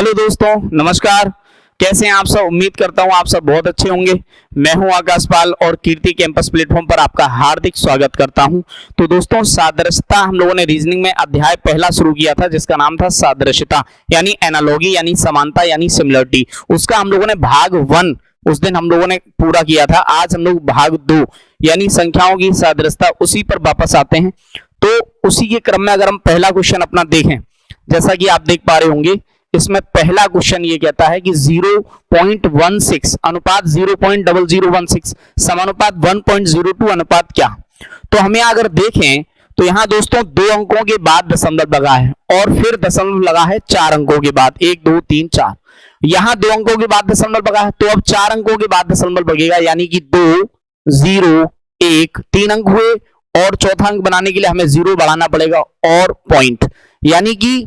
Hello दोस्तों, नमस्कार। कैसे हैं आप सब? उम्मीद करता हूं आप सब बहुत अच्छे होंगे। मैं हूं आकाश पाल और कीर्ति कैंपस प्लेटफॉर्म पर आपका हार्दिक स्वागत करता हूं। तो दोस्तों, सादृश्यता हम लोगों ने रीजनिंग में अध्याय पहला शुरू किया था जिसका नाम था सादृश्यता यानी एनालॉगी यानी समानता यानी सिमिलरिटी। उसका हम लोगों ने भाग 1 उस दिन हम लोगों ने पूरा किया था। आज हम लोग भाग 2 यानी संख्याओं की सादृश्यता उसी पर वापस आते हैं। तो उसी के क्रम में अगर हम पहला क्वेश्चन अपना देखें, जैसा कि आप देख पा रहे होंगे, इसमें पहला क्वेश्चन ये कहता है कि 0.16 अनुपात 0.0016 समानुपात 1.02 अनुपात क्या। तो हमें अगर देखें तो यहां दोस्तों 2 अंकों के बाद दशमलव लगा है और फिर दशमलव लगा है 4 अंकों के बाद, 1 2 3 4। यहां 2 अंकों के बाद दशमलव लगा है, तो अब 4 अंकों के बाद दशमलव लगेगा, यानी कि 2 0 1 3 अंक हुए और चौथा अंक बनाने के लिए हमें 0 बढ़ाना पड़ेगा और पॉइंट, यानी कि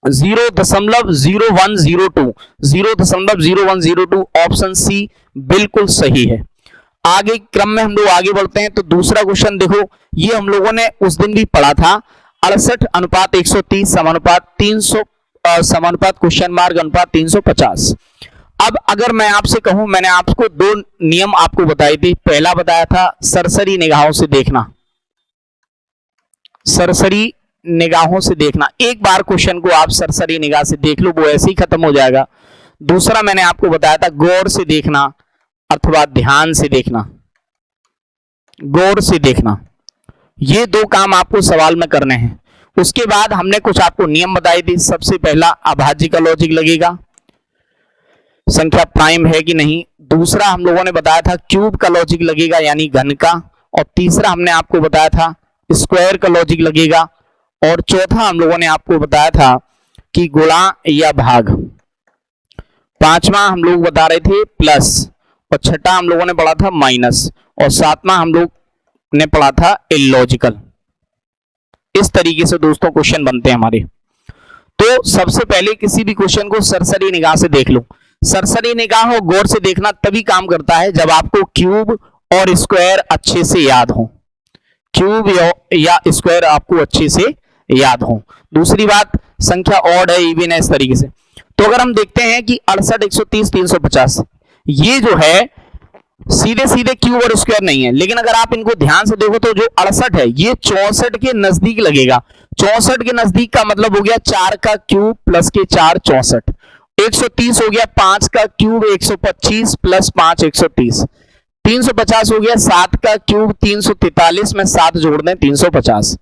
0.0102 0.0102 ऑप्शन सी बिल्कुल सही है। आगे क्रम में हम लोग आगे बढ़ते हैं। तो दूसरा क्वेश्चन देखो, ये हम लोगों ने उस दिन भी पढ़ा था, 68 अनुपात 130 समानुपात 300 समानुपात क्वेश्चन मार्क अनुपात 350। अब अगर मैं आपसे कहूं, मैंने आपको 2 नियम आपको बताए थे। पहला बताया था सरसरी निगाहों से देखना, सरसरी निगाहों से देखना। एक बार क्वेश्चन को आप सरसरी निगाह से देख लो, वो ऐसे ही खत्म हो जाएगा। दूसरा मैंने आपको बताया था गौर से देखना अथवा ध्यान से देखना, गौर से देखना। ये 2 काम आपको सवाल में करने हैं। उसके बाद हमने कुछ आपको नियम बताए थे। सबसे पहला अभाज्य का लॉजिक लगेगा, संख्या प्राइम है कि नहीं। दूसरा हम लोगों ने बताया था क्यूब का लॉजिक लगेगा यानी घन का। और तीसरा हमने आपको बताया था स्क्वायर का लॉजिक लगेगा। और चौथा हम लोगों ने आपको बताया था कि गुणा या भाग। पांचवा हम लोग बता रहे थे प्लस, और छठा हम लोगों ने पढ़ा था माइनस, और सातवां हम लोग ने पढ़ा था इलॉजिकल। इस तरीके से दोस्तों क्वेश्चन बनते हैं हमारे। तो सबसे पहले किसी भी क्वेश्चन को सरसरी निगाह से देख लो। सरसरी निगाह और गौर से देखना तभी काम करता है जब आपको क्यूब और स्क्वायर अच्छे से याद हो, क्यूब या स्क्वायर आपको अच्छे से याद हो। दूसरी बात, संख्या ऑड है इवन है, इस तरीके से। तो अगर हम देखते हैं कि 68 130 350, ये जो है सीधे सीधे क्यूब और स्क्वायर नहीं है, लेकिन अगर आप इनको ध्यान से देखो तो जो 68 है ये 64 के नजदीक लगेगा। 64 के नजदीक का मतलब हो गया 4 का क्यूब प्लस के 4 64। 130 हो गया 5 का क्यूब 125 प्लस 5 130। 350 हो गया 7 का क्यूब 343 में 7 जोड़ दें 350।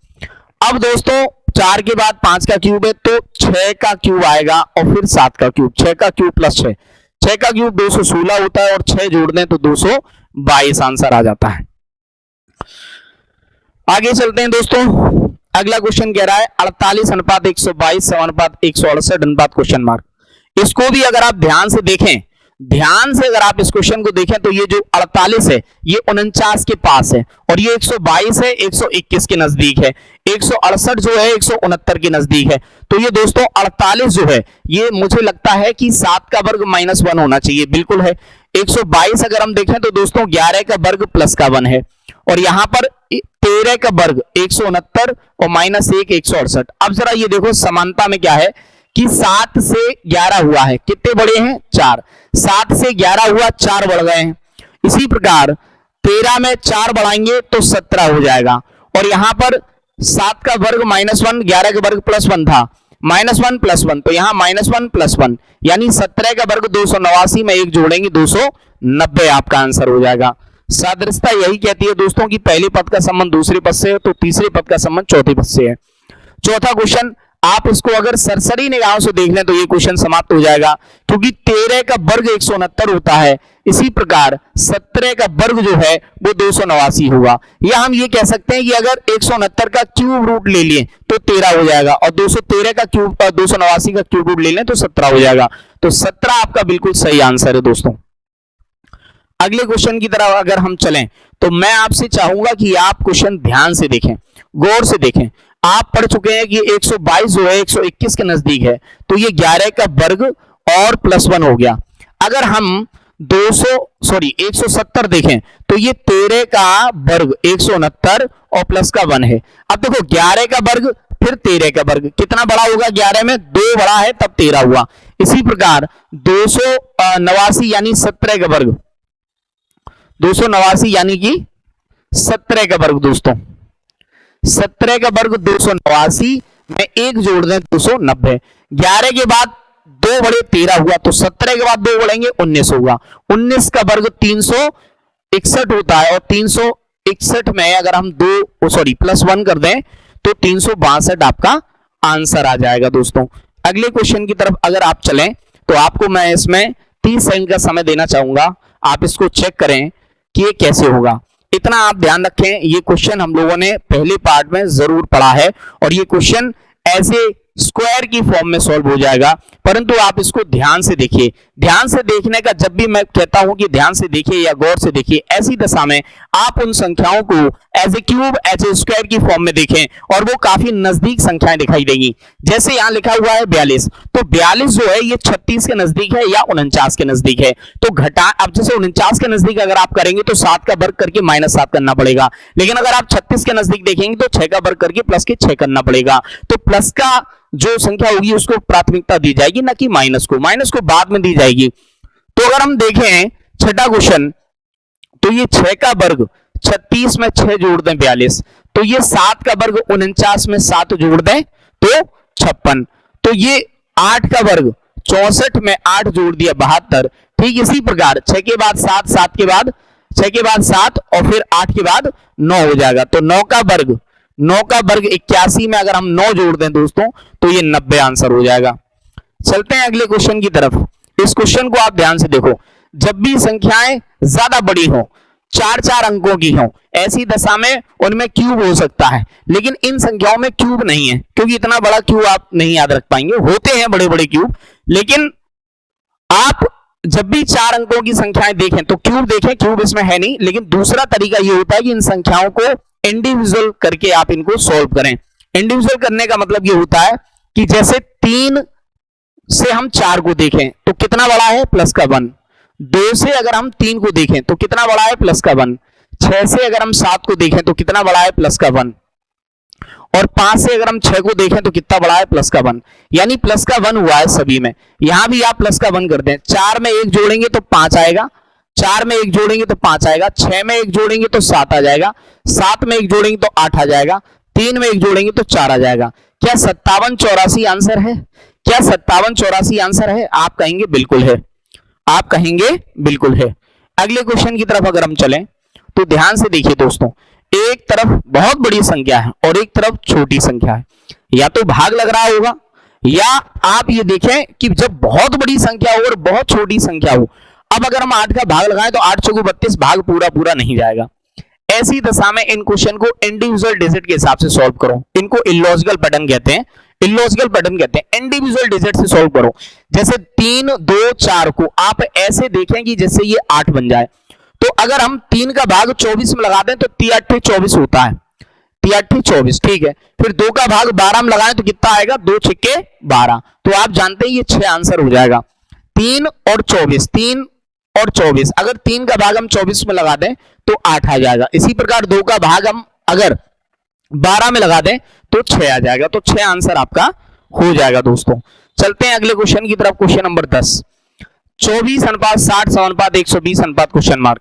अब दोस्तों 4 के बाद 5 का क्यूब है तो 6 का क्यूब आएगा और फिर 7 का क्यूब। 6 का क्यूब प्लस 6, 6 का क्यूब 216 होता है और 6 जोड़ दें तो 222 आंसर आ जाता है। आगे चलते हैं दोस्तों। अगला क्वेश्चन कह रहा है 48 अनुपात 122 समानुपात 168 अनुपात क्वेश्चन मार्क। इसको भी अगर आप ध्यान से देखें, ध्यान से अगर आप इस क्वेश्चन को देखें तो ये जो 48 है ये 49 के पास है, और ये 122 है 121 के नजदीक है, 168 जो है 169 के नजदीक है। तो ये दोस्तों 48 जो है ये मुझे लगता है कि 7 का वर्ग -1 होना चाहिए, बिल्कुल है। 122 अगर हम देखें तो दोस्तों 11 का वर्ग प्लस का 1 है, और यहां पर 13 का वर्ग 169 और -1 168। अब जरा ये देखो समानता में क्या है कि 7 से 11 हुआ है, कितने बढ़े हैं 4। 7 से 11 हुआ 4 बढ़ गए हैं। इसी प्रकार 13 में 4 बढ़ाएंगे तो 17 हो जाएगा, और यहां पर 7 का वर्ग -1 11 का वर्ग +1 था, -1 +1 तो यहां -1 +1 यानी 17 का वर्ग 289 में 1 जोड़ेंगे 290 आपका आंसर हो जाएगा। सादृश्यता यही कहती है दोस्तों कि पहले पद का संबंध दूसरे पद से है तो तीसरे पद का संबंध चौथे पद से है। चौथा क्वेश्चन आप इसको अगर सरसरी निगाहों से देख लें तो ये क्वेश्चन समाप्त हो जाएगा, क्योंकि 13 का वर्ग 169 होता है। इसी प्रकार 17 का वर्ग जो है वो 289 होगा, या हम ये कह सकते हैं कि अगर 169 का क्यूब रूट ले लिए तो 13 हो जाएगा, और 213 का क्यूब 289 का क्यूब रूट ले लें तो 17 हो जाएगा। तो 17 आपका बिल्कुल सही आंसर है दोस्तों। अगले क्वेश्चन की तरफ अगर हम चलें तो मैं आपसे चाहूंगा कि आप क्वेश्चन ध्यान से देखें, गौर से देखें। आप पढ़ चुके हैं कि 122 जो है 121 के नजदीक है, तो ये 11 का वर्ग और +1 हो गया। अगर हम 170 देखें तो ये 13 का वर्ग 169 और प्लस का 1 है। अब देखो 11 का वर्ग फिर 13 का वर्ग कितना बड़ा होगा, 11 में 2 बड़ा है तब 13 हुआ। इसी प्रकार 289 यानी 17 का वर्ग, 289 यानी कि 17 का वर्ग दोस्तों, 17 का वर्ग 289 में एक जोड़ दें 290, 11 के बाद 2 बड़े 13 हुआ, तो 17 के बाद 2 बढ़ेंगे 19 होगा, 19 का वर्ग 361 होता है, और 361 में अगर हम +1 कर दें तो 362 आपका आंसर आ जाएगा दोस्तों। अगले क्वेश्चन की तरफ अगर आप चलें तो आपको मैं इसमें 30 सेकंड का समय देना चाहूंगा, आप इसको चेक करें कि ये कैसे होगा। इतना आप ध्यान रखें, ये क्वेश्चन हम लोगों ने पहले पार्ट में जरूर पढ़ा है और ये क्वेश्चन ऐसे स्क्वायर की फॉर्म में सॉल्व हो जाएगा, परंतु आप इसको ध्यान से देखिए। ध्यान से देखने का जब भी मैं कहता हूं कि ध्यान से देखिए या गौर से देखिए, ऐसी दशा में आप उन संख्याओं को as a cube, as a square की फॉर्म में देखें और वो काफी नजदीक संख्याएं दिखाई देंगी। जैसे यहां लिखा हुआ है 42, तो 42 जो है ये 36 के नजदीक है या 49 के नजदीक है, तो घटा, अब जैसे 49 के नजदीक अगर आप करेंगे तो 7 का वर्ग करके -7 करना पड़ेगा, लेकिन अगर आप 36 के नजदीक देखेंगे तो 6 का वर्ग करके प्लस के 6 करना पड़ेगा। तो प्लस का जो संख्या होगी उसको प्राथमिकता दी जाएगी, ना कि माइनस को बाद में दी जाएगी। तो अगर हम देखें छठा क्वेश्चन, तो ये 6 का वर्ग 36 में 6 जोड़ दें 42, तो ये 7 का वर्ग 49 में 7 जोड़ दें तो 56, तो ये 8 का वर्ग 64 में 8 जोड़ दिया 72। ठीक इसी प्रकार 6 के बाद 7, 7 के बाद 6 के बाद 7 और फिर 8 के बाद 9 हो जाएगा, तो 9 का वर्ग 81 में अगर हम 9 जोड़ दें दोस्तों तो ये 90 आंसर हो जाएगा। चलते हैं अगले क्वेश्चन की तरफ। इस क्वेश्चन को आप ध्यान से देखो, जब भी संख्याएं ज्यादा बड़ी हो, 4-4 अंकों की हो, ऐसी दशा में उनमें क्यूब हो सकता है, लेकिन इन संख्याओं में क्यूब नहीं है, क्योंकि इतना बड़ा क्यूब आप नहीं याद रख पाएंगे। होते हैं बड़े बड़े क्यूब, लेकिन आप जब भी 4 अंकों की संख्याएं देखें तो क्यूब देखें, क्यूब इसमें है नहीं। लेकिन दूसरा तरीका यह होता है कि इन संख्याओं को इंडिविजुअल करके आप इनको सॉल्व करें। इंडिविजुअल करने का मतलब यह होता है कि जैसे 3 से हम 4 को देखें तो कितना बड़ा है, प्लस का 1। 2 से अगर हम 3 को देखें तो कितना बड़ा है, प्लस का 1। 6 से अगर हम 7 को देखें तो कितना बड़ा है, प्लस का 1। और 5 से अगर हम 6 को देखें तो कितना बड़ा है, प्लस का 1। यानी प्लस का 1 हुआ है सभी में। यहां भी आप प्लस का 1 कर दें, 4 में 1 जोड़ेंगे तो 5 आएगा, 4 में 1 जोड़ेंगे तो 5 आएगा, 6 में 1 जोड़ेंगे तो 7 आ जाएगा, 7 में 1 जोड़ेंगे तो 8 आ जाएगा, 3 में 1 जोड़ेंगे तो 4 आ जाएगा। क्या 57-84 आंसर है? क्या 57-84 आंसर है? आप कहेंगे बिल्कुल है, आप कहेंगे बिल्कुल है। अगले क्वेश्चन की तरफ अगर हम चलें तो ध्यान से देखिए दोस्तों, एक तरफ बहुत बड़ी संख्या है और एक तरफ छोटी संख्या है, या तो भाग लग रहा होगा, या आप ये देखें कि जब बहुत बड़ी संख्या हो और बहुत छोटी संख्या हो। अब अगर हम 8 का भाग लगाएं तो 8 चौको 32, भाग पूरा नहीं जाएगा। ऐसी दशा में इन क्वेश्चन को इंडिविजुअल डिजिट के हिसाब से सॉल्व करो। इनको इलॉजिकल पैटर्न कहते हैं, इलॉजिकल पैटर्न कहते हैं। इंडिविजुअल डिजिट से सॉल्व करो। जैसे 3, 2, 4 को आप ऐसे देखें कि जैसे ये 8 बन जाए, तो अगर हम 3 का भाग 24 में लगा दें तो 3 24 होता है, 3 24, ठीक है। फिर 2 का भाग 12 में लगाएं तो कितना आएगा, 2 6 12। तो आप जानते हैं ये 6 आंसर हो जाएगा। 3 और 24, 3 और 24, अगर 3 का भाग हम 24 में लगा दें तो 8 आ जाएगा। इसी प्रकार 2 का भाग हम अगर 12 में लगा दें तो 6 आ जाएगा। तो 6 आंसर आपका हो जाएगा दोस्तों। चलते हैं अगले क्वेश्चन की तरफ। Question number 10, 24:60:120 question mark.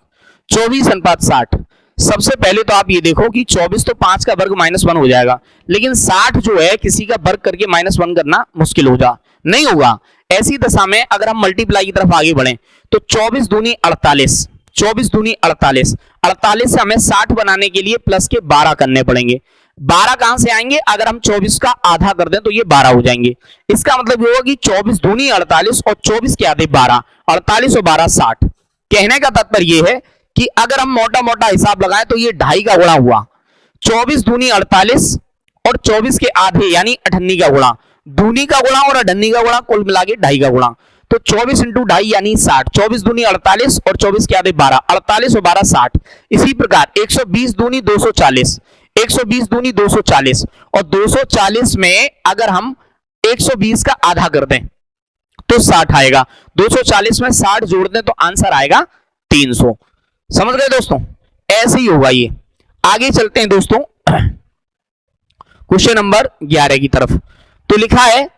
24:60। सबसे पहले तो आप ये देखो कि 24 तो 5 का वर्ग -1 हो जाएगा, लेकिन 60 जो है किसी का वर्ग करके -1 करना मुश्किल हो जा नहीं होगा। ऐसी दशा में अगर हम मल्टीप्लाई की तरफ आगे बढ़ें तो 24 दूनी 48, 24 दूनी 48, 48 से हमें 60 बनाने के लिए प्लस के 12 करने पड़ेंगे। 12 कहां से आएंगे, अगर हम 24 का आधा कर दें तो ये 12 हो जाएंगे। इसका मतलब ये होगा कि 24 दूनी 48 और 24 के आधे 12, 48 और 12 60। कहने का तात्पर्य ये है कि अगर हम मोटा मोटा हिसाब लगाएं तो ये 2.5 का गुणा हुआ। 24 दूनी 48 और 24 के आधे यानी 98 का गुणा, दूनी का गुणा और 98 का गुणा, कुल मिला के 2.5 का गुणा। तो 24 × 2.5 यानी 60। 24 दूनी 48 और 24 के आधे 12, 48 और 12 60। इसी प्रकार 120 दूनी 240, 120 दूनी 240 और 240 में अगर हम 120 का आधा कर दें तो 60 आएगा। 240 में 60 जोड़ दें तो आंसर आएगा 300। समझ गए दोस्तों, ऐसे ही होगा ये। आगे चलते हैं दोस्तों क्वेश्चन नंबर 11 की तरफ। तो लिखा है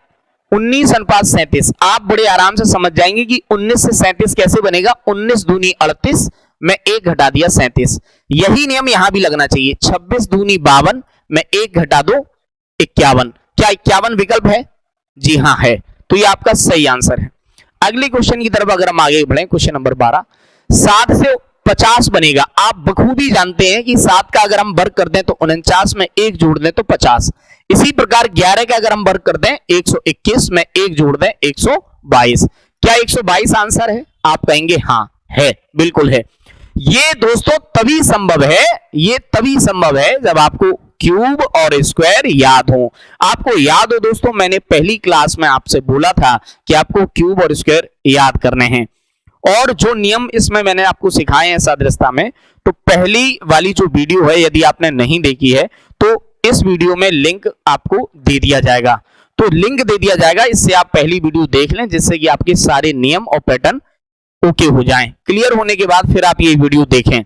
19:37। आप बड़े आराम से समझ जाएंगे कि 19 से 37 कैसे बनेगा। 19 दूनी 38 में 1 घटा दिया 37। यही नियम यहां भी लगना चाहिए। 26 दूनी 52 में 1 घटा दो 51। क्या 51 विकल्प है? जी हां है, तो ये आपका सही आंसर है। अगले क्वेश्चन की तरफ अगर हम आगे बढ़े, क्वेश्चन नंबर 12। 7 से 50 बनेगा। आप बखूबी जानते हैं कि 7 का अगर हम वर्ग कर दें तो 49 में 1 जोड़ दें तो 50। इसी प्रकार 11 का अगर हम वर्ग कर दें 121 में 1 जोड़ दें 122। क्या 122 आंसर है? आप कहेंगे हां है, बिल्कुल है। ये दोस्तों तभी संभव है, ये तभी संभव है जब आपको क्यूब और स्क्वायर याद हो। आपको याद हो दोस्तों, मैंने पहली क्लास में आपसे बोला था कि आपको क्यूब और स्क्वायर याद करने हैं, और जो नियम इसमें मैंने आपको सिखाए हैं सादृश्यता में, तो पहली वाली जो वीडियो है यदि आपने नहीं देखी है तो इस वीडियो में लिंक आपको दे दिया जाएगा। तो लिंक दे दिया जाएगा, इससे आप पहली वीडियो देख लें, जिससे कि आपके सारे नियम और पैटर्न ओके हो जाएं। क्लियर होने के बाद फिर आप ये वीडियो देखें।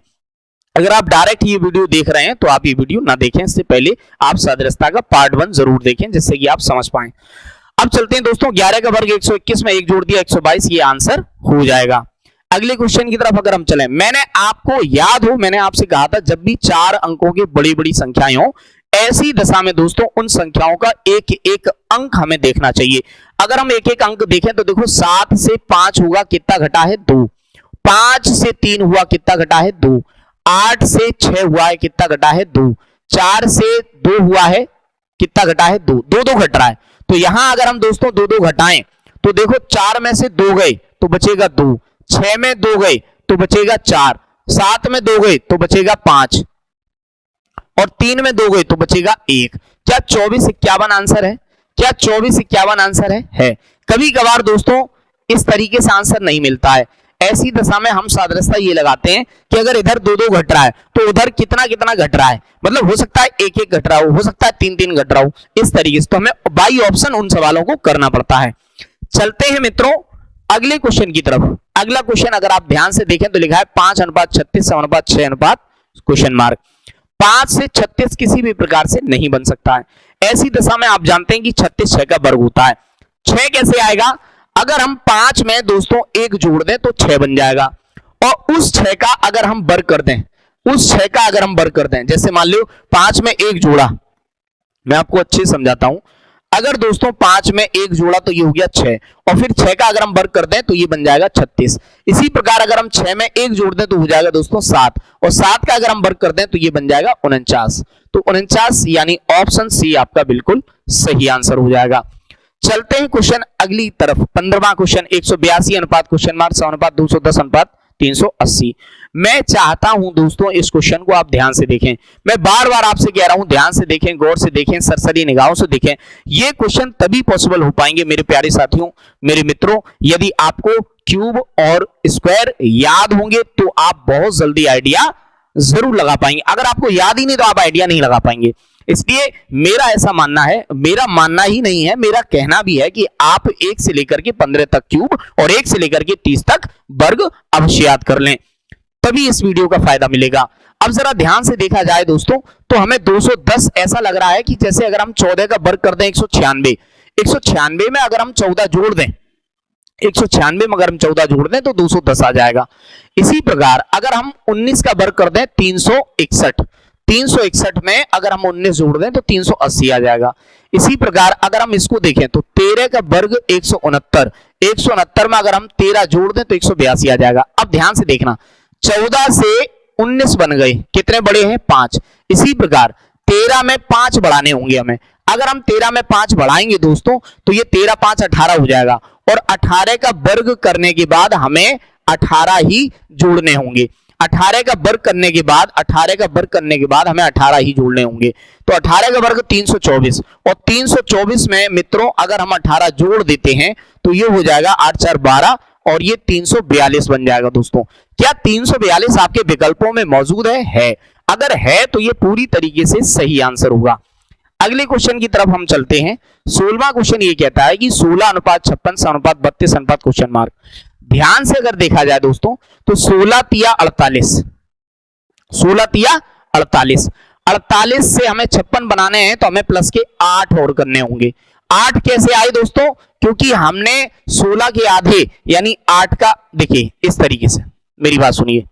अगर आप डायरेक्ट ये वीडियो देख रहे हैं तो आप ये वीडियो ना देखें, इससे पहले आप सादृश्यता का पार्ट 1 जरूर देखें, जिससे कि आप समझ पाएं। अब चलते हैं दोस्तों, 11 का वर्ग 121 में 1 जोड़ दिया 122, ये आंसर हो जाएगा। अगले क्वेश्चन की तरफ अगर हम चलें, मैंने आपको याद हो, मैंने आपसे कहा था जब भी 4 अंकों की बड़ी बड़ी संख्याएं हो, ऐसी दशा में दोस्तों उन संख्याओं का एक एक अंक हमें देखना चाहिए। अगर हम एक एक अंक देखें तो देखो 7 से 5 हुआ, कितना घटा है? 2। 5 से 3 हुआ, कितना घटा है? 2। 8 से 6 हुआ है, कितना घटा है? 2। 4 से 2 हुआ है, कितना घटा है? 2। 2 घट रहा है। तो यहां अगर हम दोस्तों 2 घटाएं तो देखो 4 में से 2 गए तो बचेगा 2, 6 में 2 गए तो बचेगा 4, 7 में 2 गए तो बचेगा 5, और 3 में 2 गए तो बचेगा 1। क्या 2451 आंसर है? क्या 2451 आंसर है? कभी कभार दोस्तों इस तरीके से आंसर नहीं मिलता है। ऐसी दशा में हम सादृश्यता ये लगाते हैं कि अगर इधर 2 घट रहा है तो उधर कितना कितना घट रहा है, मतलब हो सकता है 1 घट रहा हो सकता है 3 घट रहा हो, इस तरीके से। तो हमें बाई ऑप्शन उन सवालों को करना पड़ता है। चलते हैं मित्रों अगले क्वेश्चन की तरफ। अगला क्वेश्चन अगर आप ध्यान से देखें तो लिखा है 5:36:6 क्वेश्चन मार्क। 5 से 36 किसी भी प्रकार से नहीं बन सकता है। ऐसी दशा में आप जानते हैं कि 36 6 का वर्ग होता है। 6 कैसे आएगा? अगर हम 5 में दोस्तों 1 जोड़ दें तो 6 बन जाएगा, और उस 6 का अगर हम वर्ग कर दें, उस 6 का अगर हम वर्ग कर दें, जैसे मान लो 5 में 1 जोड़ा, मैं आपको अच्छे से समझाता हूं। अगर दोस्तों 5 में 1 जोड़ा तो ये हो गया 6, और फिर 6 का अगर हम वर्ग कर दें तो ये बन जाएगा 36। इसी प्रकार अगर हम 6 में 1 जोड़ दें तो हो जाएगा दोस्तों 7, और 7 का अगर हम वर्ग कर दें तो ये बन जाएगा 49। तो 49 यानी ऑप्शन सी आपका बिल्कुल सही आंसर हो जाएगा। चलते हैं क्वेश्चन अगली तरफ। 15वां क्वेश्चन 182 अनुपात क्वेश्चन मार्क 100 अनुपात 210 अनुपात 380। मैं चाहता हूं दोस्तों इस क्वेश्चन को आप ध्यान से देखें। मैं बार बार आपसे कह रहा हूं ध्यान से देखें, गौर से देखें, सरसरी निगाहों से देखें। ये क्वेश्चन तभी पॉसिबल हो पाएंगे मेरे प्यारे साथियों, मेरे मित्रों, यदि आपको क्यूब और स्क्वायर याद होंगे तो आप बहुत जल्दी आइडिया जरूर लगा पाएंगे। अगर आपको याद ही नहीं तो आप आइडिया नहीं लगा पाएंगे। इसलिए मेरा ऐसा मानना है, मेरा मानना ही नहीं है, मेरा कहना भी है कि आप 1 से लेकर के 15 तक क्यूब और 1 से लेकर के 30 तक वर्ग अवश्य याद कर लें, तभी इस वीडियो का फायदा मिलेगा। अब जरा ध्यान से देखा जाए दोस्तों तो हमें 210 ऐसा लग रहा है कि जैसे अगर हम 14 का वर्ग कर दें 196, 196 में अगर हम 14 जोड़ दें, 196 में अगर हम 14 जोड़ दें तो 210 आ जाएगा। इसी प्रकार अगर हम 19 का वर्ग कर दें 361, 361 में अगर हम 19 जोड़ दें तो 380 आ जाएगा। इसी प्रकार अगर हम इसको देखें तो 13 का वर्ग 169, 169 में अगर हम 13 जोड़ दें तो 182 आ जाएगा। अब ध्यान से देखना, 14 से 19 बन गए, कितने बड़े हैं? 5। इसी प्रकार 13 में 5 बढ़ाने होंगे हमें। अगर हम 13 में 5 बढ़ाएंगे दोस्तों तो ये 13 5 18 हो जाएगा, और 18 का वर्ग करने के बाद हमें 18 ही जोड़ने होंगे। 18 का वर्ग करने के बाद, 18 का वर्ग करने के बाद हमें 18 ही जोड़ने होंगे। तो 18 का वर्ग 324, और 324 में मित्रों अगर हम 18 जोड़ देते हैं तो ये हो जाएगा 8 4 12, और ये 342 बन जाएगा दोस्तों। क्या 342 आपके विकल्पों में मौजूद है? अगर है तो ये पूरी तरीके से सही आंसर होगा। अगले क्वेश्चन की तरफ हम चलते हैं। 16वां क्वेश्चन ये कहता है कि 16:56:32 क्वेश्चन मार्क। ध्यान से अगर देखा जाए दोस्तों तो 16 तिया 48, 16 तिया 48, 48 से हमें 56 बनाने हैं तो हमें प्लस के 8 और करने होंगे। 8 कैसे आए दोस्तों? क्योंकि हमने 16 के आधे यानी 8 का, देखिए इस तरीके से मेरी बात सुनिए,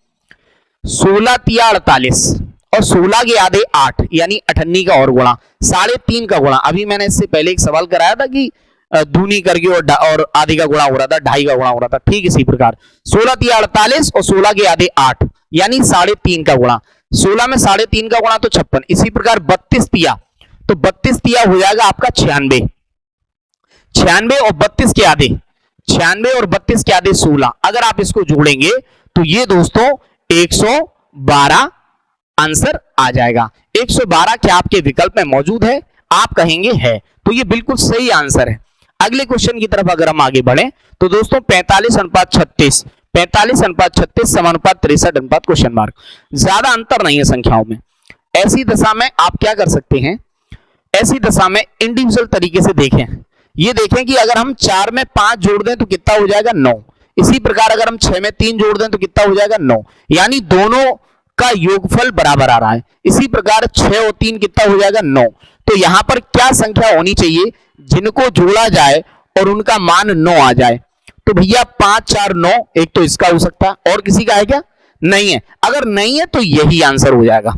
16 तिया 48 और 16 के आधे 8 यानी 98 का और गुणा, 3.5 का गुणा। अभी मैंने इससे पहले एक सवाल कराया था कि दूनी करके और आधे का गुणा हो रहा था, 2.5 का गुणा हो रहा था। ठीक इसी प्रकार 16 तिया 48 और 16 के आधे 8 यानी 3.5 का गुणा, 16 में 3.5 का गुणा तो 56। इसी प्रकार 32 तिया, तो 32 तिया हो जाएगा आपका 96, 96 और 32 के आधे, 96 और 32 के आधे 16। अगर आप इसको जोड़ेंगे तो ये दोस्तों 112 आंसर आ जाएगा। 112 क्या आपके विकल्प में मौजूद है? आप कहेंगे है, तो ये बिल्कुल सही आंसर है। अगले क्वेश्चन की तरफ अगर हम आगे बढ़े तो दोस्तों 45:36, 45:36 समानुपात 63 क्वेश्चन मार्क। ज्यादा अंतर नहीं है संख्याओं में। ऐसी दशा में आप क्या कर सकते हैं? ऐसी दशा में इंडिविजुअल तरीके से देखें। ये देखें कि अगर हम 4 में 5 जोड़ दें तो कितना हो जाएगा? 9। इसी प्रकार अगर हम 6 में 3 जोड़ दें तो कितना हो जाएगा? 9। यानी दोनों का योगफल बराबर आ रहा है। इसी प्रकार 6 और 3 कितना हो जाएगा? 9। तो यहां पर क्या संख्या होनी चाहिए जिनको जोड़ा जाए और उनका मान 9 आ जाए? तो भैया 5 4 9, एक तो इसका हो सकता है, और किसी का है क्या? नहीं है। अगर नहीं है तो यही आंसर हो जाएगा,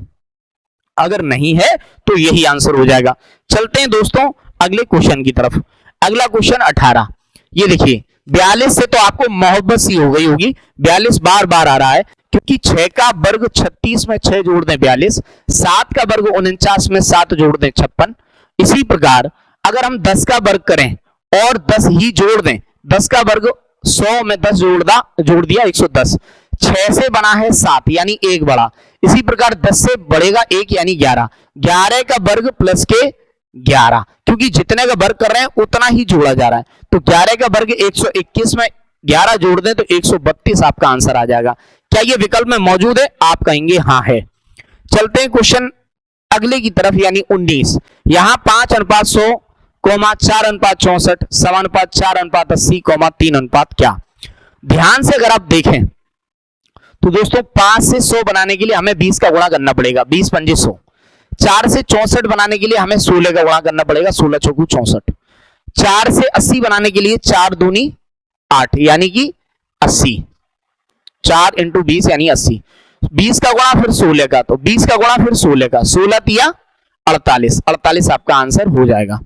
अगर नहीं है तो यही आंसर हो जाएगा। चलते हैं दोस्तों अगले क्वेश्चन की तरफ। अगला क्वेश्चन 18। ये देखिए 42 से तो आपको मोहब्बत सी हो गई होगी, 42 बार बार आ रहा है क्योंकि 6 का वर्ग 36 में 6 जोड़ दें 42, 7 का वर्ग 49 में 7 जोड़ दें 56। इसी प्रकार अगर हम 10 का वर्ग करें और 10 ही जोड़ दें, 10 का वर्ग 100 में 10 जोड़ दिया 110, 6 से बना है 7 यानी 1 बढ़ा। इसी प्रकार 10 से बढ़ेगा 1 यानी 11, 11 का वर्ग प्लस के 11, क्योंकि जितने का वर्ग कर रहे हैं उतना ही जोड़ा जा रहा है। तो 11 का वर्ग 121 में 11 जोड़ दें तो 132 आपका आंसर आ जाएगा। क्या ये विकल्प में मौजूद है? आप कहेंगे हाँ है। चलते हैं क्वेश्चन अगले की तरफ यानी 19। यहां 5:100, 4:64, समानुपात 4:80, 3 क्या? ध्यान से अगर आप देखें तो दोस्तों 5 से 100 बनाने के लिए हमें 20 का गुणा करना पड़ेगा, 20 पंजे 100। 4 से 64 बनाने के लिए हमें 16 का गुणा करना पड़ेगा, 16 चौकू 64। 4 से 80 बनाने के लिए 4 दूनी 8 यानी कि 80, 4 × 20 यानी 80। 20 का गुणा फिर 16 का, तो 20 का गुणा फिर 16 का, 16 तिया 48, 48 आपका आंसर हो जाएगा।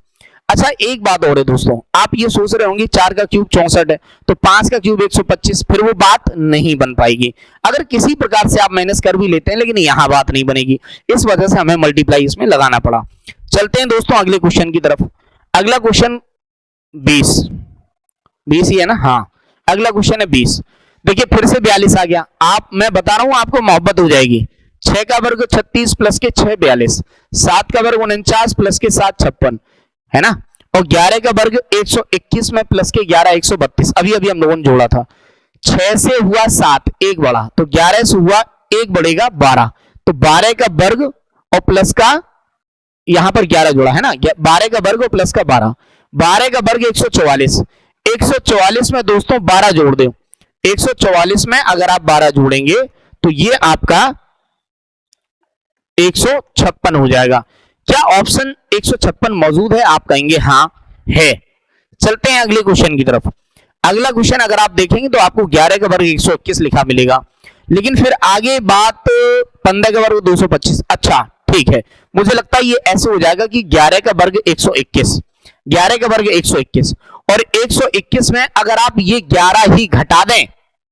अच्छा एक बात और है दोस्तों, आप ये सोच रहे होंगे 4 का क्यूब 64 है तो 5 का क्यूब 125, फिर वो बात नहीं बन पाएगी। अगर किसी प्रकार से आप माइनस कर भी लेते हैं लेकिन यहां बात नहीं बनेगी, इस वजह से हमें मल्टीप्लाई इसमें लगाना पड़ा। चलते हैं दोस्तों अगले क्वेश्चन की तरफ। अगला क्वेश्चन 20 ही है ना? हाँ, अगला क्वेश्चन है 20। देखिए फिर से 42 आ गया। मैं बता रहा हूं आपको मोहब्बत हो जाएगी। 6 का वर्ग 36 प्लस के 6 42, 7 का वर्ग 49 प्लस के 7 56 है ना, और 11 का वर्ग 121 में प्लस के 11 132। अभी हम लोगों ने जोड़ा था। 6 से हुआ 7, 1 बढ़ा, तो 11 से हुआ 1 बढ़ेगा 12, तो 12 का वर्ग और प्लस का यहां पर 11 जोड़ा है ना, 12 का वर्ग और प्लस का 12, 12 का वर्ग 144, 144 में दोस्तों 12 जोड़ दो, 144 में अगर आप 12 जोड़ेंगे तो ये आपका 156 हो जाएगा। क्या ऑप्शन 156 मौजूद है? आप कहेंगे हाँ है। चलते हैं अगले क्वेश्चन की तरफ। अगला क्वेश्चन अगर आप देखेंगे तो आपको 11 का वर्ग 121 लिखा मिलेगा, लेकिन फिर आगे बात 15 का वर्ग 225। अच्छा ठीक है, मुझे लगता है ये ऐसे हो जाएगा कि 11 का वर्ग 121, 11 का वर्ग 121 और 121 में अगर आप ये 11 ही घटा दें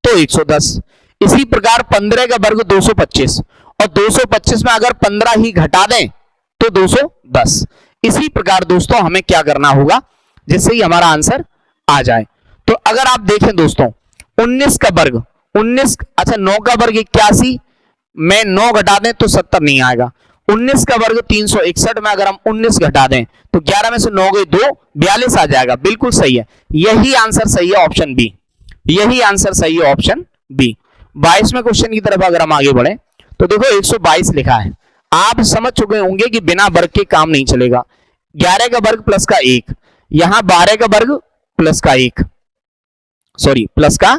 तो 110। इसी प्रकार 15 का वर्ग 225 और 225 में अगर 15 ही घटा दें तो 210। इसी प्रकार दोस्तों हमें क्या करना होगा जिससे ही हमारा आंसर आ जाए। तो अगर आप देखें दोस्तों 19 का वर्ग 19, अच्छा 9 का वर्ग 81 में 9 घटा दें तो 70 नहीं आएगा। 19 का वर्ग 361 में अगर हम 19 घटा दें तो 11 में से 9 गए 2, 42 आ जाएगा। बिल्कुल सही है, यही आंसर सही है ऑप्शन बी, यही आंसर सही है ऑप्शन बी। 22वें क्वेश्चन की तरफ अगर हम आगे बढ़े तो देखो 122 लिखा है। आप समझ चुके होंगे कि बिना वर्ग के काम नहीं चलेगा। 11 का वर्ग प्लस का 1, यहां 12 का वर्ग प्लस का 1, सॉरी प्लस का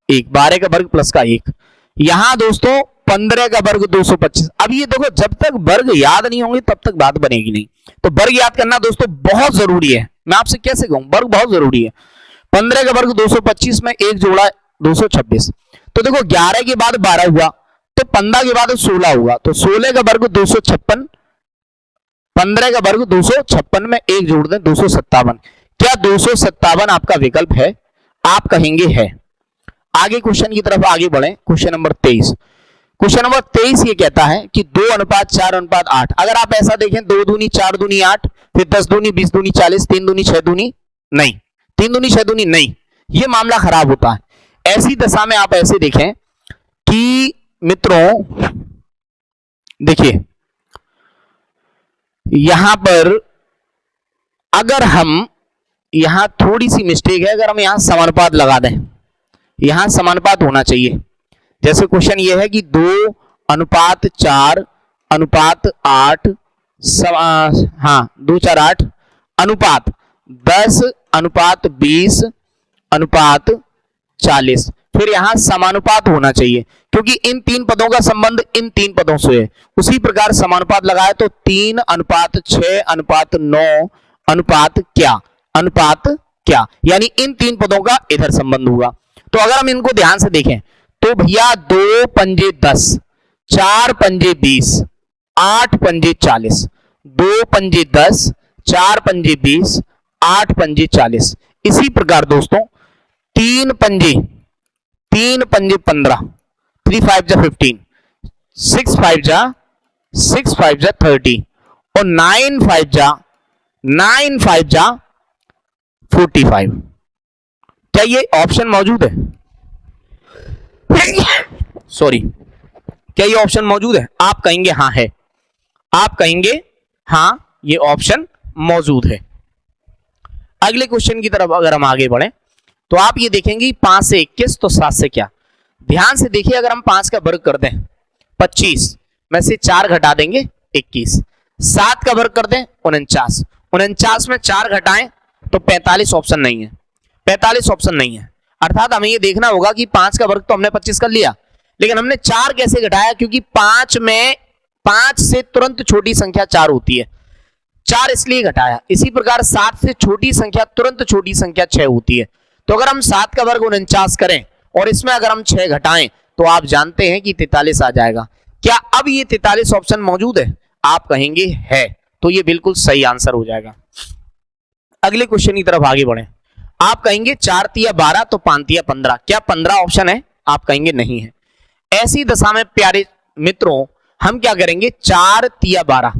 1, 12 का वर्ग प्लस का 1, यहां दोस्तों 15 का वर्ग 225। अब ये देखो जब तक वर्ग याद नहीं होंगे तब तक बात बनेगी नहीं, तो वर्ग याद करना दोस्तों बहुत जरूरी है। मैं आपसे कैसे कहूं, वर्ग बहुत जरूरी है। 15 का वर्ग 225 में एक जोड़ा 226, तो देखो 11 के बाद 12 हुआ तो 15 के बाद 16 हुआ, तो 16 का वर्ग 256, 15 का वर्ग 256 में एक जोड़ दें 257। क्या 257 आपका विकल्प है? आप कहेंगे है। आगे क्वेश्चन की तरफ आगे बढ़े, क्वेश्चन नंबर 23। क्वेश्चन नंबर 23 ये कहता है कि 2:4:8। अगर आप ऐसा देखें 2 दूनी 4 दूनी 8, फिर 10 दूनी 20 दूनी 40, 3 दूनी 6 दूनी नहीं, 3 दूनी 6 दूनी नहीं, ये मामला खराब होता है। ऐसी दशा में आप ऐसे देखें कि मित्रों देखिए यहां पर अगर हम यहां थोड़ी सी मिस्टेक है, अगर हम यहां समानुपात लगा दें, यहां समानुपात होना चाहिए। जैसे क्वेश्चन ये है कि 2:4:8 हाँ 2:4:8 अनुपात 10:20:40, फिर यहां समानुपात होना चाहिए क्योंकि इन तीन पदों का संबंध इन तीन पदों से है। उसी प्रकार समानुपात लगाए तो 3:6:9 अनुपात क्या, यानी इन तीन पदों का इधर संबंध हुआ। तो अगर हम इनको ध्यान से देखें तो भैया 2 पंजे 10, 4 पंजे 20, 8 पंजे 40, 2 पंजे 10, 4 पंजे 20, 8 पंजे 40। इसी प्रकार दोस्तों 3 पंजे 15, 3 5 जा 15, 6 5 जा 30 और 9 5 जा 45। क्या ये ऑप्शन मौजूद है? सॉरी, क्या ये ऑप्शन मौजूद है? आप कहेंगे हाँ है, आप कहेंगे हाँ ये ऑप्शन मौजूद है। अगले क्वेश्चन की तरफ अगर हम आगे बढ़े तो आप ये देखेंगे 5 से 21 तो 7 से क्या। ध्यान से देखिए, अगर हम 5 का वर्ग कर दें 25 में से 4 घटा देंगे 21, 7 का वर्ग कर दें 49, 49 में 4 घटाएं तो 45 ऑप्शन नहीं है, 45 ऑप्शन नहीं है। अर्थात हमें ये देखना होगा कि 5 का वर्ग तो हमने 25 कर लिया, लेकिन हमने 4 कैसे घटाया, क्योंकि 5 से तुरंत छोटी संख्या 4 होती है, 4 इसलिए घटाया। इसी प्रकार 7 से छोटी संख्या तुरंत छोटी संख्या 6 होती है। तो अगर हम 7 का वर्ग 49 करें और इसमें अगर हम 6 घटाएं तो आप जानते हैं कि 43 आ जाएगा। क्या अब ये 43 ऑप्शन मौजूद है? आप कहेंगे है, तो ये बिल्कुल सही आंसर हो जाएगा। अगले क्वेश्चन की तरफ आगे बढ़े। आप कहेंगे 4 तिया 12 तो 5 तिया 15। क्या 15 ऑप्शन है? आप कहेंगे नहीं है। ऐसी दशा में प्यारे मित्रों हम क्या करेंगे, 4 तिया 12,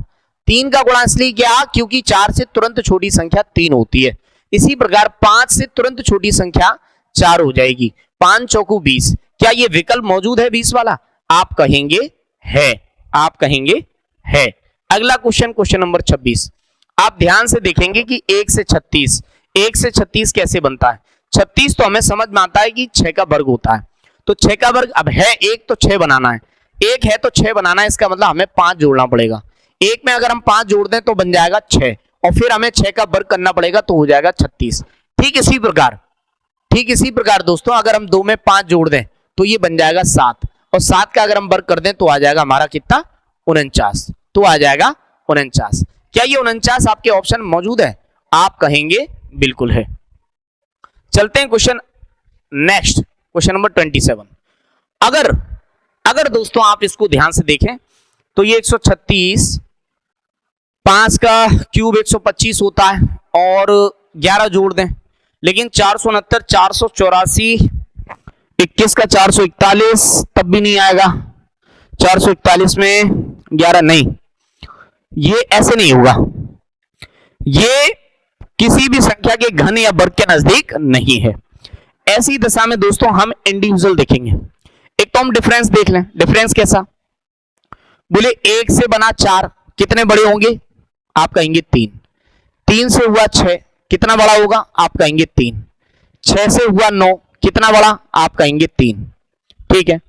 3 का गुणा इसलिए क्या, क्योंकि 4 से तुरंत छोटी संख्या 3 होती है। इसी प्रकार 5 से तुरंत छोटी संख्या 4 हो जाएगी, 5 चौकू 20। क्या ये विकल्प मौजूद है 20 वाला? आप कहेंगे है, आप कहेंगे है। अगला क्वेश्चन, क्वेश्चन नंबर 26। आप ध्यान से देखेंगे कि 1 से 36 कैसे बनता है। 36 तो हमें समझ में आता है कि 6 का वर्ग होता है, तो 6 का वर्ग अब है 1 तो 6 बनाना है, 1 है तो 6 बनाना है, इसका मतलब हमें 5 जोड़ना पड़ेगा। 1 में अगर हम 5 जोड़ दें तो बन जाएगा 6 और फिर हमें 6 का वर्ग करना पड़ेगा तो हो जाएगा 36। ठीक इसी प्रकार दोस्तों अगर हम 2 में 5 जोड़ दें तो ये बन जाएगा 7 और 7 का अगर हम वर्ग कर दें तो आ जाएगा हमारा कितना, 49, तो आ जाएगा 49। क्या ये 49 आपके ऑप्शन मौजूद है? आप कहेंगे बिल्कुल है। चलते हैं क्वेश्चन नेक्स्ट, क्वेश्चन नंबर 27। अगर दोस्तों आप इसको ध्यान से देखें तो ये 136, 5 का क्यूब 125 होता है और 11 जोड़ दें, लेकिन 469, 484, 21 का 441 तब भी नहीं आएगा, 441 में 11 नहीं, ये ऐसे नहीं होगा, ये किसी भी संख्या के घन या वर्ग के नजदीक नहीं है। ऐसी दशा में दोस्तों हम इंडिविजुअल देखेंगे। एक तो हम डिफरेंस देख लें, डिफरेंस कैसा, बोले 1 से बना 4 कितने बड़े होंगे? आप कहेंगे 3, 3 से हुआ 6 कितना बड़ा होगा? आप कहेंगे 3, 6 से हुआ 9 कितना बड़ा? आप कहेंगे 3। ठीक है,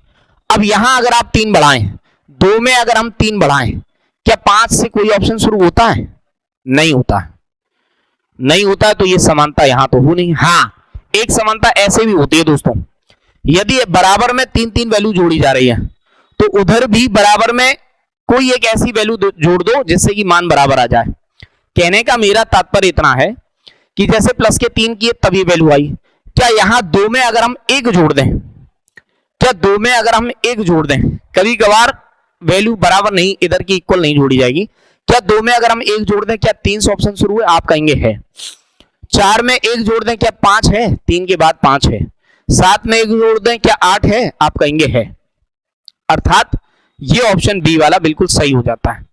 अब यहां अगर आप 3 बढ़ाएं, 2 में अगर हम 3 बढ़ाएं, क्या 5 से कोई ऑप्शन शुरू होता है? नहीं होता है, नहीं होता है, तो ये समानता यहां तो हो नहीं। हाँ, एक समानता ऐसे भी होती है दोस्तों, यदि बराबर में 3 वैल्यू जोड़ी जा रही है तो उधर भी बराबर में कोई एक ऐसी वैल्यू जोड़ दो जिससे कि मान बराबर आ जाए। कहने का मेरा तात्पर्य इतना है कि जैसे प्लस के 3 किए तब ये वैल्यू आई। क्या यहां दो में अगर हम एक जोड़ दें, क्या दो में अगर हम एक जोड़ दें, कभी कभार वैल्यू बराबर नहीं, इधर की इक्वल नहीं जोड़ी जाएगी। क्या दो में अगर हम एक जोड़ दें, क्या 3 से ऑप्शन शुरू है, आप कहेंगे है। 4 में एक जोड़ दें, क्या 5 है, 3 के बाद 5 है। 7 में एक जोड़ दें, क्या 8 है, आप कहेंगे है। अर्थात ये ऑप्शन बी वाला बिल्कुल सही हो जाता है।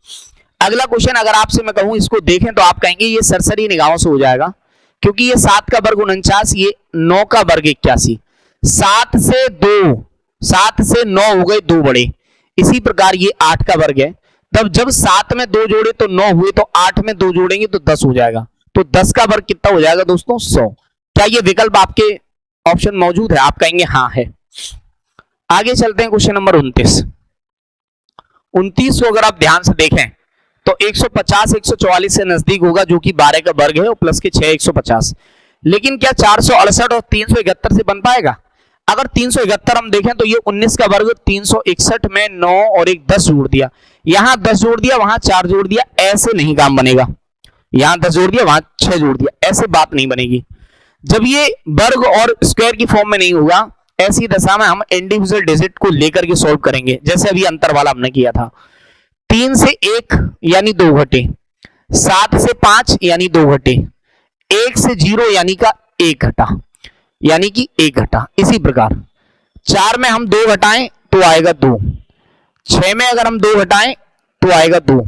अगला क्वेश्चन अगर आपसे मैं कहूं इसको देखें तो आप कहेंगे ये सरसरी निगाहों से हो जाएगा, क्योंकि ये 7 का वर्ग 49, ये 9 का वर्ग 81। 7 से 9 हो गए 2 बड़े, इसी प्रकार ये 8 का वर्ग है। तब जब 7 में 2 जोड़े तो 9 हुए, तो 8 में 2 जोड़ेंगे तो 10 हो जाएगा। तो 10 का वर्ग कितना हो जाएगा दोस्तों, 100। क्या ये विकल्प आपके ऑप्शन मौजूद है, आप कहेंगे हाँ है। आगे चलते हैं क्वेश्चन नंबर 29। 29 को अगर आप ध्यान से देखें तो 150 144 से नजदीक होगा, जो कि 12 का वर्ग है, और प्लस के 6 150। लेकिन क्या 468 और 371 से बन पाएगा? अगर 371 हम देखें तो ये 19 का वर्ग 361 में 9 और एक 10 जोड़ दिया, यहां 10 जोड़ दिया, वहां 4 जोड़ दिया, ऐसे नहीं काम बनेगा। यहां 10 जोड़ दिया, वहां 6 जोड़ दिया, ऐसे बात नहीं बनेगी। जब ये वर्ग और स्क्वायर की फॉर्म में नहीं होगा, ऐसी दशा में हम इंडिविजुअल डिजिट को लेकर के सॉल्व करेंगे, जैसे अभी अंतर वाला हमने किया था। 3 से 1 यानी 2 घटे, 7 से 5 यानी 2 घटे, 1 से 0 यानी का 1 घटा, यानी कि 1 घटा। इसी प्रकार 4 में हम 2 घटाएं तो आएगा 2, 6 में अगर हम 2 घटाएं तो आएगा 2,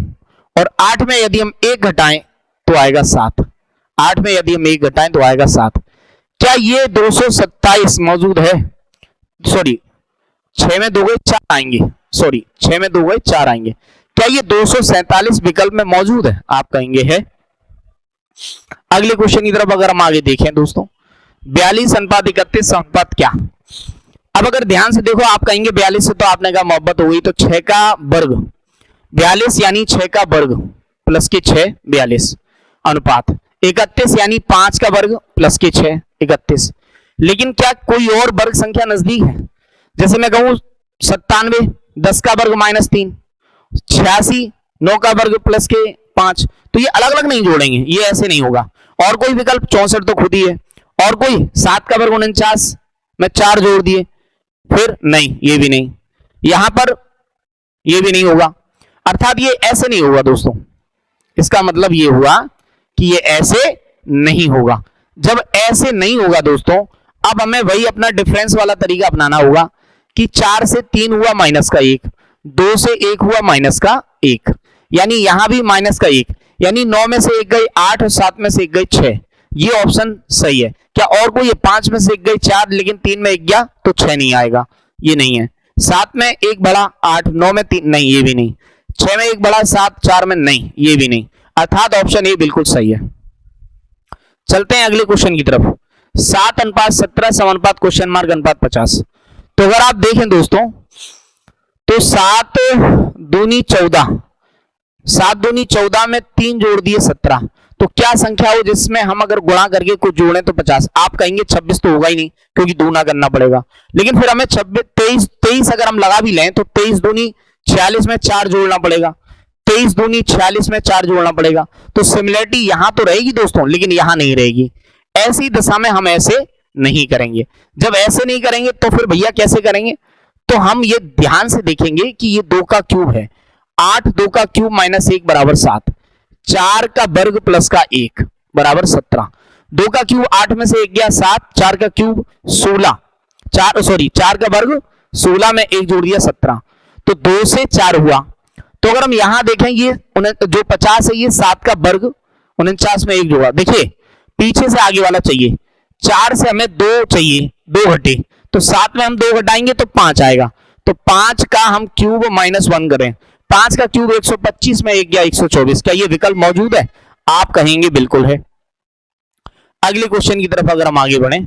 और 8 में यदि हम 1 घटाएं तो आएगा 7। 8 में यदि हम 1 घटाएं तो आएगा 7। क्या ये 227 मौजूद है? सॉरी, 6 में 2 गए 4 आएंगे, सॉरी 6 में 2 गए 4 आएंगे। क्या ये 247 विकल्प में मौजूद है? आप कहेंगे है। अगले क्वेश्चन की तरफ अगर हम आगे देखें दोस्तों, 42 अनुपात 31 अनुपात क्या? अब अगर ध्यान से देखो, आप कहेंगे 42 से तो आपने कहा मोहब्बत हो गई, तो 6 का वर्ग 42 यानी 6 का वर्ग प्लस के 6 42 अनुपात 31 यानी 5 का वर्ग प्लस के 6 31। लेकिन क्या कोई और वर्ग संख्या नजदीक है? जैसे मैं कहूं 97 10 का वर्ग माइनस 3, 86 9 का वर्ग प्लस के 5, तो ये अलग अलग नहीं जोड़ेंगे, ये ऐसे नहीं होगा। और कोई विकल्प 64 तो खुद ही है, और कोई 7 का वर्ग 49 में 4 जोड़ दिए, फिर नहीं, ये भी नहीं, यहां पर ये भी नहीं होगा। अर्थात ये ऐसे नहीं होगा दोस्तों। इसका मतलब ये हुआ कि ये ऐसे नहीं होगा। जब ऐसे नहीं होगा दोस्तों, अब हमें वही अपना डिफरेंस वाला तरीका अपनाना होगा कि 4 से 3 हुआ माइनस का 1, 2 से 1 हुआ माइनस का 1, यानी यहां भी माइनस का 1, यानी 9 में से 1 गई 8 और 7 में से 1 गई 6। ये ऑप्शन सही है। क्या और कोई? 5 में से 1 गई 4, लेकिन 3 में 1 गया तो 6 नहीं आएगा, ये नहीं है। 7 में 1 बढ़ा 8, 9 में 3 नहीं, ये भी नहीं। 6 में 1 बढ़ा 7, 4 में नहीं, ये भी नहीं। अर्थात ऑप्शन ए बिल्कुल सही है। चलते हैं अगले क्वेश्चन की तरफ। 7 अनुपात 17 समानुपात क्वेश्चन मार्क अनुपात 50। तो अगर आप देखें दोस्तों, तो 7 दूनी 14, 7 दूनी 14 में 3 जोड़ दिए 17, तो क्या संख्या हो जिसमें हम अगर गुणा करके कुछ जोड़ें तो 50? आप कहेंगे 26 तो होगा ही नहीं, क्योंकि दूना करना पड़ेगा। लेकिन फिर हमें 23 अगर हम लगा भी लें तो 23 दूनी 46 में 4 जोड़ना पड़ेगा, 23 दूनी 46 में 4 जोड़ना पड़ेगा। तो सिमिलरिटी यहां तो रहेगी दोस्तों, लेकिन यहां नहीं रहेगी। ऐसी दशा में हम ऐसे नहीं करेंगे। जब ऐसे नहीं करेंगे तो फिर भैया कैसे करेंगे? तो हम ये ध्यान से देखेंगे कि ये 2 का क्यूब है, 8 2 का क्यूब माइनस 1 बराबर 7, 4 का वर्ग प्लस का 1 बराबर 17। 2 का क्यूब 8 में से 1 गया 7, 4 का क्यूब 16, 4 का वर्ग 16 में 1 जोड़ दिया 17, तो 2 से 4 हुआ। तो अगर हम यहां देखें, ये जो 50 है ये 7 का वर्ग 49 में 1 जोड़ा। देखिए पीछे से आगे वाला चाहिए, 4 से हमें 2 चाहिए, 2 घटे, तो 7 में हम 2 घटाएंगे तो 5 आएगा। तो 5 का हम क्यूब -1 करें, 5 का क्यूब 125 में 1 गया 124। क्या ये विकल्प मौजूद है? आप कहेंगे बिल्कुल है। अगले क्वेश्चन की तरफ अगर हम आगे बढ़े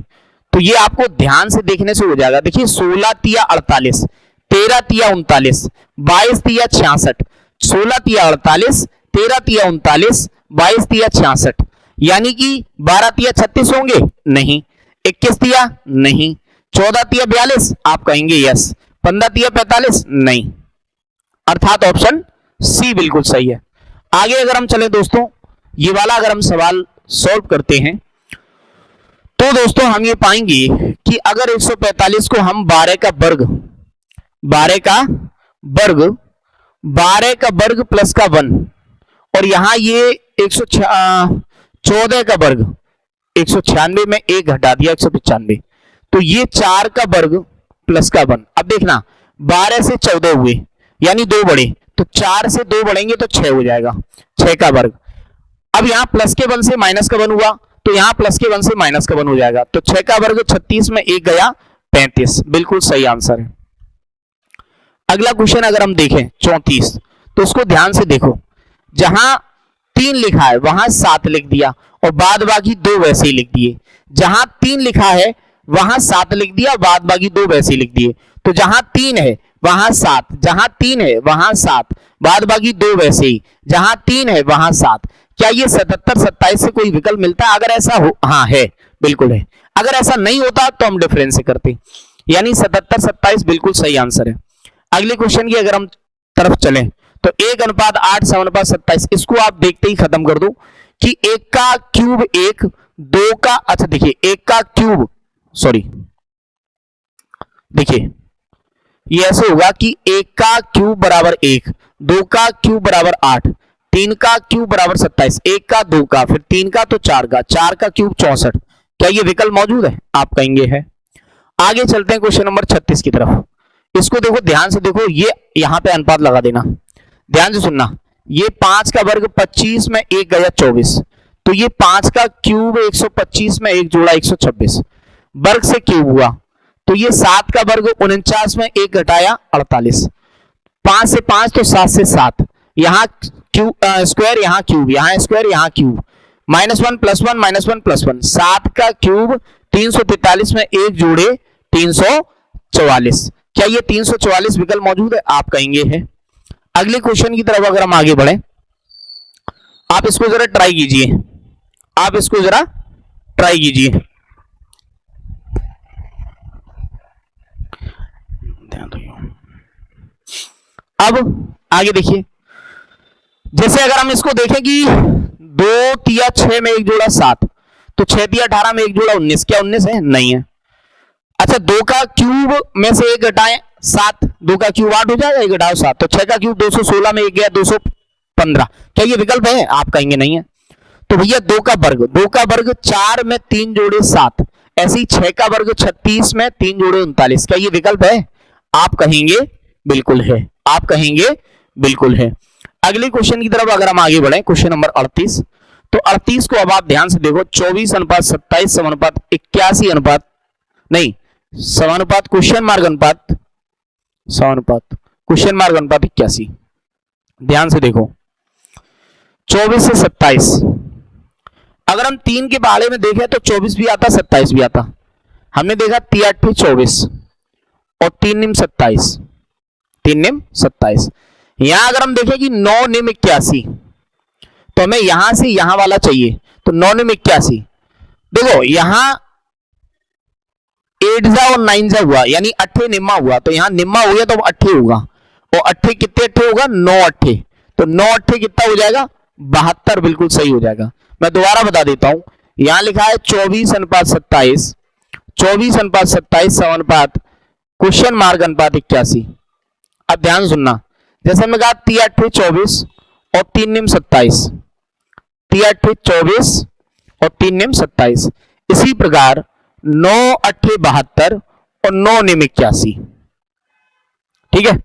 तो ये आपको ध्यान से देखने से हो जाएगा। देखिए 16 तिया 48, 13 तिया 39, 22 तिया 66, 16 तिया 48, 13 तिया 39, 22 तिया 66, यानी कि 12 तिया 36 होंगे? नहीं। 21 तिया? नहीं। 14 तिया 42? आप कहेंगे यस। 15 तिया 45? नहीं। अर्थात ऑप्शन सी बिल्कुल सही है। आगे अगर हम चले दोस्तों, ये वाला अगर हम सवाल सॉल्व करते हैं तो दोस्तों हम ये पाएंगे कि अगर 145 को हम 12 का वर्ग 12 का वर्ग 12 का वर्ग प्लस का 1 और यहां ये 114 का वर्ग 196 में एक घटा दिया 195, तो ये 4 का वर्ग प्लस का 1। अब देखना 12 से 14 हुए यानी 2 बढ़े, तो 4 से 2 बढ़ेंगे तो 6 हो जाएगा, 6 का वर्ग। अब यहां प्लस के 1 से माइनस का 1 हुआ, तो यहां प्लस के 1 से माइनस का 1 हो जाएगा, तो 6 का वर्ग 36 में एक गया 35, बिल्कुल सही आंसर है। अगला क्वेश्चन अगर हम देखें 34, तो उसको ध्यान से देखो, जहां 3 लिखा है वहां 7 लिख दिया और बाद बाकी 2 वैसे ही लिख दिए। जहां 3 लिखा है वहां 7 लिख दिया, बाद बाकी 2 वैसे ही लिख दिए। तो जहां 3 है वहां 7, जहां 3 है वहां 7, बाद बाकी 2 वैसे ही, जहां 3 है वहां 7। क्या ये 77 27 से कोई विकल्प मिलता है? अगर ऐसा हो, हाँ है, बिल्कुल है। अगर ऐसा नहीं होता तो हम डिफरेंस से करते, यानी 77 27 बिल्कुल सही आंसर है। अगले क्वेश्चन की अगर हम तरफ चलें तो 1:8 7:27, इसको आप देखते ही खत्म कर दो कि 1 का क्यूब 1, 2 का, अच्छा देखिए 1 का क्यूब, सॉरी देखिए ये ऐसे होगा कि 1 का क्यूब बराबर 1, 2 का क्यूब बराबर 8, 3 का क्यूब बराबर 27, 1 का 2 का फिर 3 का तो 4 का, 4 का क्यूब 64। क्या ये विकल्प मौजूद है? आप कहेंगे है। आगे चलते हैं क्वेश्चन नंबर 36 की तरफ। इसको देखो, ध्यान से देखो, ये यहां पे अनुपात लगा देना, ध्यान से सुनना। ये 5 का वर्ग 25 में एक गया 24, तो ये 5 का क्यूब 125 में एक जोड़ा 126, वर्ग से क्यूब हुआ। तो ये 7 का वर्ग 49 में एक घटाया 48, 5 से 5 तो 7 से 7, यहां क्यूब स्क्वायर, यहां क्यूब, यहां स्क्वायर, यहां क्यूब, -1 +1 -1 +1, 7 का क्यूब 343 में एक जोड़े 344। क्या ये 344 विकल्प मौजूद है? आप कहेंगे है। अगले क्वेश्चन की तरफ अगर हम आगे बढ़े, आप इसको जरा ट्राई कीजिए, आप इसको जरा ट्राई कीजिए। अब आगे देखिए, जैसे अगर हम इसको देखें कि 2 तिया 6 में एक जोड़ा 7, तो 6 तिया 18 में एक जोड़ा 19, क्या 19 है? नहीं है। अच्छा 2 का क्यूब में से एक घटाएं 7, 2 का क्यूब 8 हो जाएगा, एक घटाओ 7, तो 6 का क्यूब 216 में एक गया 215। क्या ये विकल्प है? आप कहेंगे नहीं है। तो भैया 2 का वर्ग 4 में 3 जोड़े 7, ऐसे ही 6 का वर्ग 36 में 3 जोड़े 39। क्या ये विकल्प है? आप कहेंगे बिल्कुल है, आप कहेंगे बिल्कुल है। अगले क्वेश्चन की तरफ अगर हम आगे बढ़े, क्वेश्चन नंबर 38, तो 38 को अब आप ध्यान से देखो, 24:27 81 अनुपात नहीं, समानुपात क्वेश्चन मार्क अनुपात, समानुपात क्वेश्चन मार्क अनुपात 81। ध्यान से देखो, 24 से 27, अगर हम 3 के बारे में देखें तो 24 भी आता 27 भी आता। हमने देखा 3 8 24 और 3 निम 27, 3 निम 27। यहां अगर हम देखें कि 9 निम 81, तो हमें यहां से यहां वाला चाहिए, तो 9 निम 81। देखो यहां 8 जा और 9 जा हुआ, यानी 8 निम्मा हुआ, तो यहां निम्मा हो गया तो 8 होगा, और 8 कितने 8 होगा? 9 8, तो 9 8 कितना हो जाएगा? 72, बिल्कुल सही हो जाएगा। मैं दोबारा बता देता हूं, यहां लिखा है 24:27, 24:27 समानुपात क्वेश्चन मार्क अनुपात 81। अब ध्यान सुनना, जैसे हमने कहा 3 8 24 और 3 निम 27, 3 8 24 और 3 निम 27, इसी प्रकार 9 8 72 और 9 निम 81। ठीक है,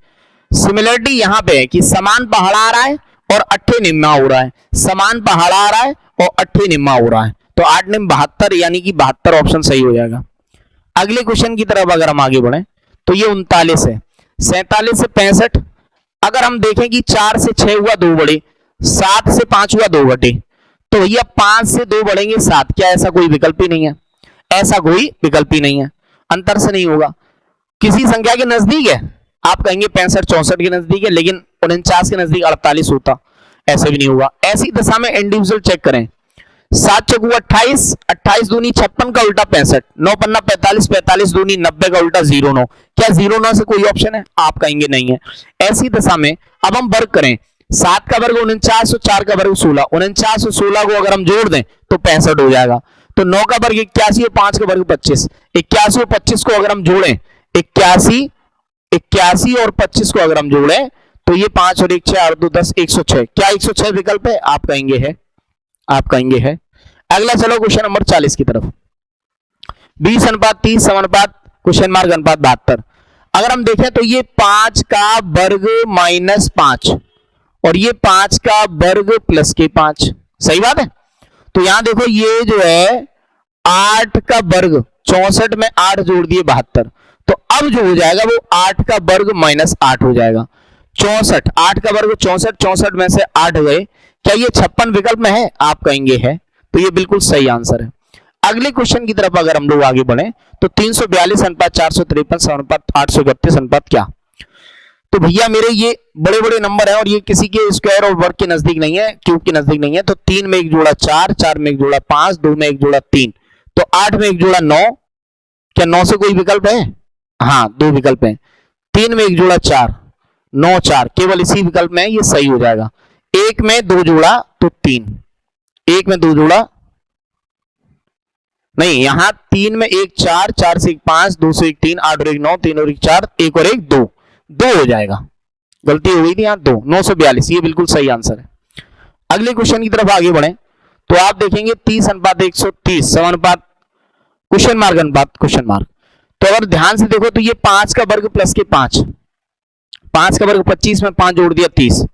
सिमिलरिटी यहां पे है कि समान पहाड़ आ रहा है और 8 निम्मा हो रहा है, समान पहाड़ आ रहा है और 8 निम्मा हो रहा है, तो 8 निम 72, यानी कि 72 ऑप्शन सही हो जाएगा। अगले क्वेश्चन की तरफ अगर हम आगे बढ़े तो ये 39 है, 47 से 65, अगर हम देखें कि 4 से 6 हुआ 2 बढ़े, 7 से 5 हुआ 2 घटे, तो भैया 5 से 2 बढ़ेंगे 7। क्या ऐसा कोई विकल्प ही नहीं है? ऐसा कोई विकल्प ही नहीं है, अंतर से नहीं होगा। किसी संख्या के नजदीक है, आप कहेंगे 65 64 के नजदीक है, लेकिन 49 के नजदीक 48 होता, ऐसे भी नहीं होगा। ऐसी दशा में इंडिविजुअल चेक करें, 7 चौकू 28, 28 दूनी 56 का उल्टा 65, 9 पन्ना 45, 45 दूनी 90 का उल्टा 09। क्या 09 से कोई ऑप्शन है? आप कहेंगे नहीं है। ऐसी दशा में अब हम वर्ग करें, 7 का वर्ग 49 और 4 का वर्ग 16, 49 और 16 को अगर हम जोड़ दें तो 65 हो जाएगा। तो 9 का वर्ग 81 और 5 का वर्ग 25। 81 और 25 को अगर हम जोड़ें, 81 और 25 को अगर हम जोड़ें तो ये 5 और 1 6 8 2 10 106। क्या 106 विकल्प है? आप कहेंगे है, आप कहेंगे है। अगला चलो क्वेश्चन नंबर 40 की तरफ। 20:30 समानुपात क्वेश्चन मार्क अनुपात 72। अगर हम देखें तो ये 5 का वर्ग माइनस 5 और ये 5 का वर्ग प्लस के 5, सही बात है। तो यहां देखो ये जो है 8 का वर्ग 64 में 8 जोड़ दिए 72, तो अब जो हो जाएगा वो 8 का वर्ग माइनस 8 हो जाएगा। 64, 8 का वर्ग 64, 64 में से 8 गए। क्या ये 56 विकल्प में है? आप कहेंगे है, तो ये बिल्कुल सही आंसर है। अगले क्वेश्चन की तरफ अगर हम लोग आगे बढ़े तो 342 अनुपात 453 अनुपात 831 अनुपात क्या? तो भैया मेरे ये बड़े बड़े नंबर हैं और ये किसी के स्क्वायर और वर्ग के नजदीक नहीं है, क्यूब के नजदीक नहीं है। तो 3 में एक जोड़ा 4, 4 में एक जोड़ा 5, 2 में एक जोड़ा 3, तो 8 में एक जोड़ा 9। क्या 9 से कोई विकल्प है? हाँ, 2 विकल्प हैं। 3 में एक जोड़ा 4, 9 4, केवल इसी विकल्प में ये सही हो जाएगा। 1 में 2 जोड़ा तो 3, 1 में 2 जोड़ा नहीं, यहां 3 में 1 4, 4 से 1 5, 2 से 1 3, 8 और 1 9, 3 और 1 4, 1 और 1 2, 2 हो जाएगा। गलती हो गई थी यहां 2, 942, ये बिल्कुल सही आंसर है। अगले क्वेश्चन की तरफ आगे बढ़े तो आप देखेंगे 30:130 समानुपात क्वेश्चन मार्क अनुपात क्वेश्चन मार्क। तो अगर ध्यान से देखो तो ये 5 का वर्ग प्लस के 5, 5 का वर्ग 25 में 5 जोड़ दिया 30,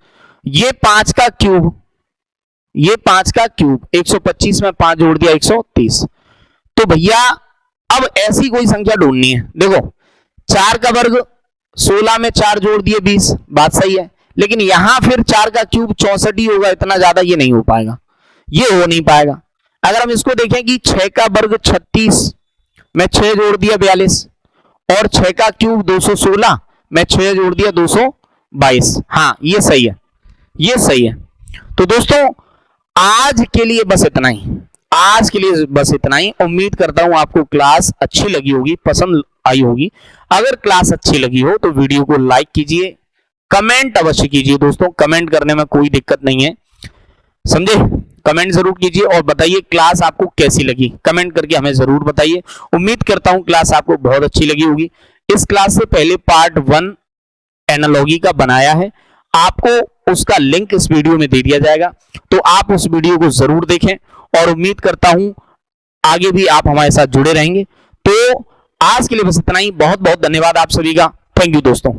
ये 5 का क्यूब, ये 5 का क्यूब 125 में 5 जोड़ दिया 130। तो भैया अब ऐसी कोई संख्या ढूंढनी है। देखो 4 का वर्ग 16 में 4 जोड़ दिए 20, बात सही है, लेकिन यहां फिर 4 का क्यूब 64 ही होगा, इतना ज्यादा ये नहीं हो पाएगा, ये हो नहीं पाएगा। अगर हम इसको देखें कि 6 का वर्ग 36 में 6 जोड़ दिया 42 और 6 का क्यूब 216 में 6 जोड़ दिया 222, हाँ ये सही है, ये सही है। तो दोस्तों आज के लिए बस इतना ही, आज के लिए बस इतना ही। उम्मीद करता हूं आपको क्लास अच्छी लगी होगी, पसंद आई होगी। अगर क्लास अच्छी लगी हो तो वीडियो को लाइक कीजिए, कमेंट अवश्य कीजिए दोस्तों, कमेंट करने में कोई दिक्कत नहीं है, समझे। कमेंट जरूर कीजिए और बताइए क्लास आपको कैसी लगी, कमेंट करके हमें जरूर बताइए। उम्मीद करता हूं क्लास आपको बहुत अच्छी लगी होगी। इस क्लास से पहले पार्ट 1 एनालॉजी का बनाया है, आपको उसका लिंक इस वीडियो में दे दिया जाएगा, तो आप उस वीडियो को जरूर देखें और उम्मीद करता हूं आगे भी आप हमारे साथ जुड़े रहेंगे। तो आज के लिए बस इतना ही, बहुत बहुत धन्यवाद आप सभी का, थैंक यू दोस्तों।